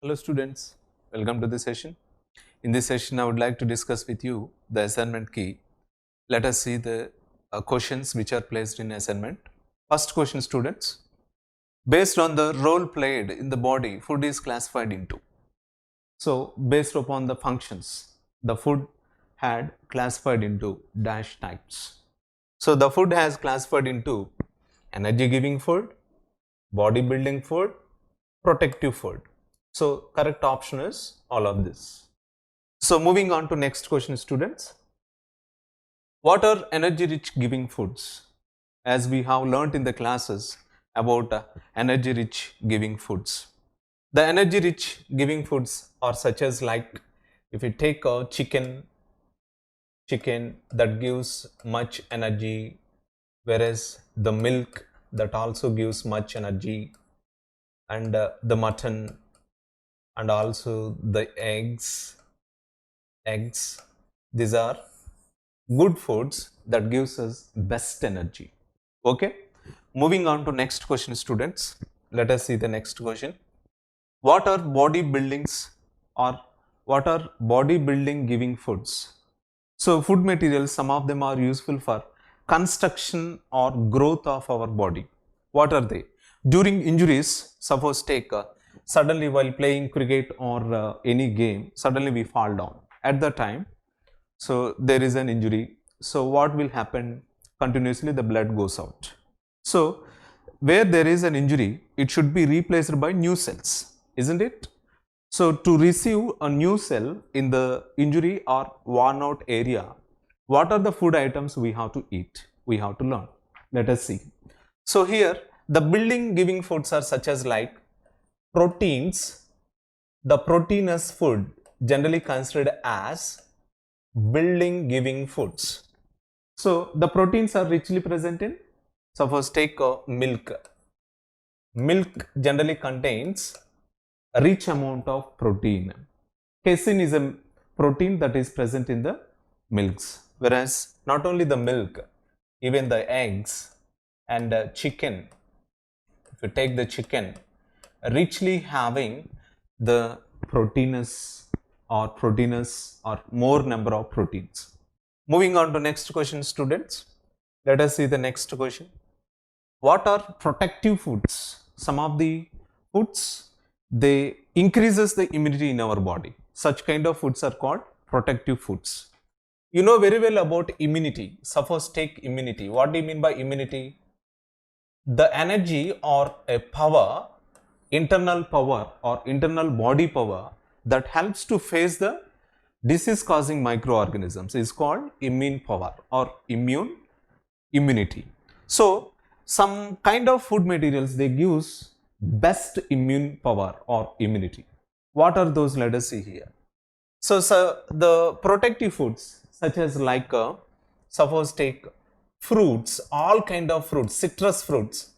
Hello students, welcome to the session. In this session I would like to discuss with you the assignment key. Let us see the questions which are placed in assignment. First question students, based on the role played in the body, food is classified into. So based upon the functions, the food had classified into dash types. So the food has classified into energy giving food, body building food, protective food. So correct option is all of this. So moving on to next question students. What are energy rich giving foods? As we have learnt in the classes about energy rich giving foods. The energy rich giving foods are such as like if you take a chicken that gives much energy, whereas the milk that also gives much energy, and the mutton and also the eggs. These are good foods that gives us best energy. Okay, moving on to next question students. Let us see the next question. What are body buildings or what are body building giving foods? So food materials, some of them are useful for construction or growth of our body. What are they? During injuries, suppose take suddenly while playing cricket or any game, suddenly we fall down. At the time, so there is an injury. So what will happen? Continuously the blood goes out. So where there is an injury, it should be replaced by new cells, isn't it? So to receive a new cell in the injury or worn out area, what are the food items we have to eat? We have to learn. Let us see. So here the building giving foods are such as like proteins. The proteinous food generally considered as building giving foods. So the proteins are richly present in, suppose take milk. Milk generally contains a rich amount of protein. Casein is a protein that is present in the milks, whereas not only the milk, even the eggs and chicken, if you take the chicken, richly having the proteinous or more number of proteins. Moving on to next question students. Let us see the next question. What are protective foods? Some of the foods, they increases the immunity in our body. Such kind of foods are called protective foods. You know very well about immunity. Suppose take immunity. What do you mean by immunity? The energy or a power, internal power or internal body power that helps to face the disease causing microorganisms is called immune power or immunity. So some kind of food materials, they gives best immune power or immunity. What are those? Let us see here. So the protective foods such as like suppose take fruits, all kind of fruits, citrus fruits.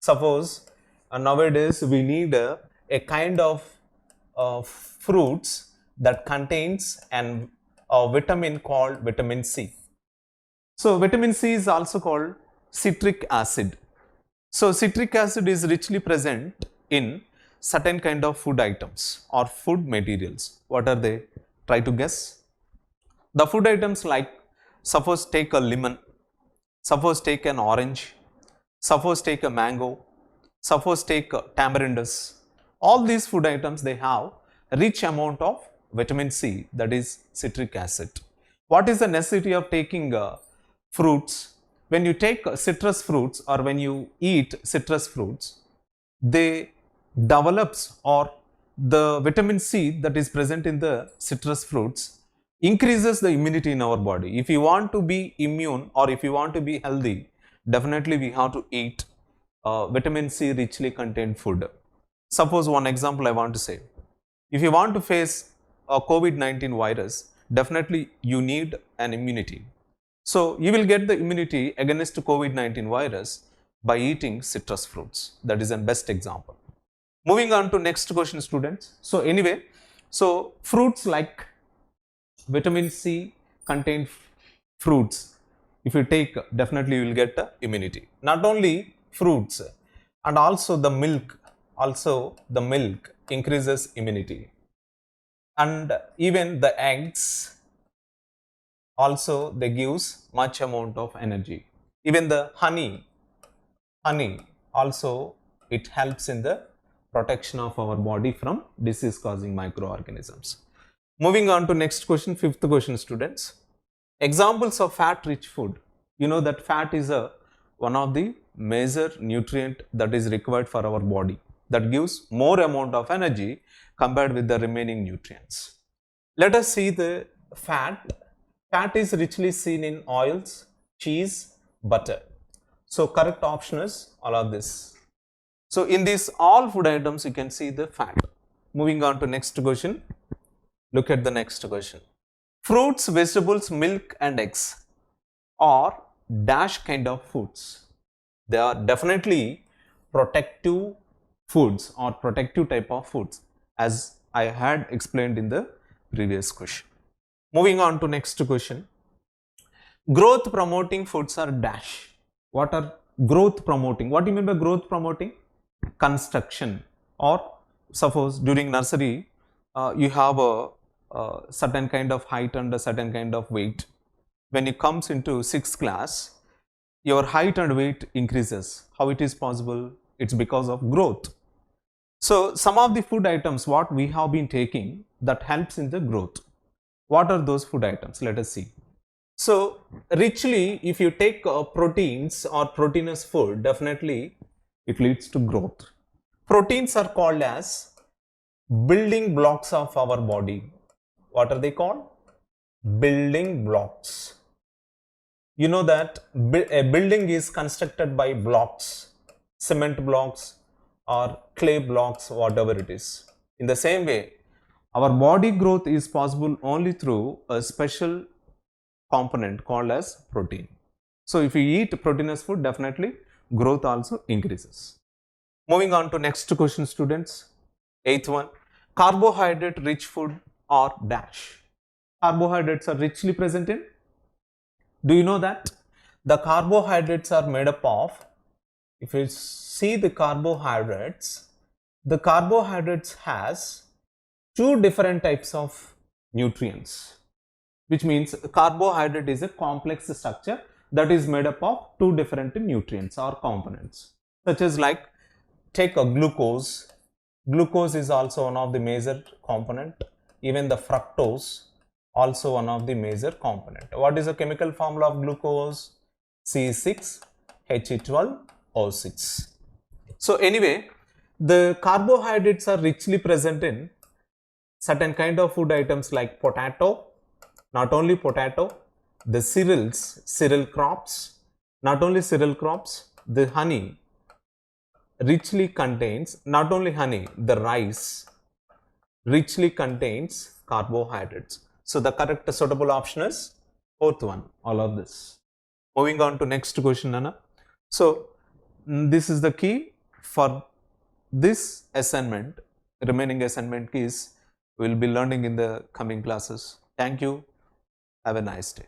Suppose nowadays we need a kind of fruits that contains a vitamin called vitamin C. So vitamin C is also called citric acid. So citric acid is richly present in certain kind of food items or food materials. What are they? Try to guess. The food items like, suppose take a lemon, suppose take an orange, suppose take a mango, suppose take tamarindos. All these food items, they have a rich amount of vitamin C, that is citric acid. What is the necessity of taking fruits? When you take citrus fruits or when you eat citrus fruits, they develops or the vitamin C that is present in the citrus fruits increases the immunity in our body. If you want to be immune or if you want to be healthy, definitely we have to eat vitamin C richly contained food. Suppose one example I want to say. If you want to face a COVID-19 virus, definitely you need an immunity. So you will get the immunity against COVID-19 virus by eating citrus fruits. That is a best example. Moving on to next question students. So anyway, so fruits like vitamin C contain fruits. If you take, definitely you will get immunity. Not only fruits and also the milk. also the milk increases immunity, and even the eggs also they gives much amount of energy. Even the honey also it helps in the protection of our body from disease causing microorganisms. Moving on to next question, fifth question students. Examples of fat rich food. You know that fat is one of the major nutrient that is required for our body, that gives more amount of energy compared with the remaining nutrients. Let us see the fat. Fat is richly seen in oils, cheese, butter. So correct option is all of this. So in these all food items you can see the fat. Moving on to next question. Look at the next question. Fruits, vegetables, milk and eggs are dash kind of foods. They are definitely protective foods or protective type of foods, as I had explained in the previous question. Moving on to next question. Growth promoting foods are dash. What are growth promoting? What do you mean by growth promoting? Construction, or suppose during nursery you have a certain kind of height and a certain kind of weight. When it comes into sixth class, your height and weight increases. How it is possible? It's because of growth. So some of the food items what we have been taking that helps in the growth. What are those food items? Let us see. So richly, if you take proteins or proteinous food, definitely it leads to growth. Proteins are called as building blocks of our body. What are they called? Building blocks. You know that a building is constructed by blocks, cement blocks or clay blocks, whatever it is. In the same way, our body growth is possible only through a special component called as protein. So if you eat proteinous food, definitely growth also increases. Moving on to next question students. Eighth one. Carbohydrate rich food or dash. Carbohydrates are richly present in. Do you know that the carbohydrates are made up of, if you see the carbohydrates has two different types of nutrients, which means carbohydrate is a complex structure that is made up of two different nutrients or components, such as like take a glucose. Glucose is also one of the major component. Even the fructose also one of the major component. What is the chemical formula of glucose? C6H12O6. So anyway, the carbohydrates are richly present in certain kind of food items like potato. Not only potato, the cereal crops, not only cereal crops, the honey richly contains, not only honey, the rice richly contains carbohydrates. So the correct suitable option is fourth one, all of this. Moving on to next question, Nana. So this is the key for this assignment. Remaining assignment keys we will be learning in the coming classes. Thank you. Have a nice day.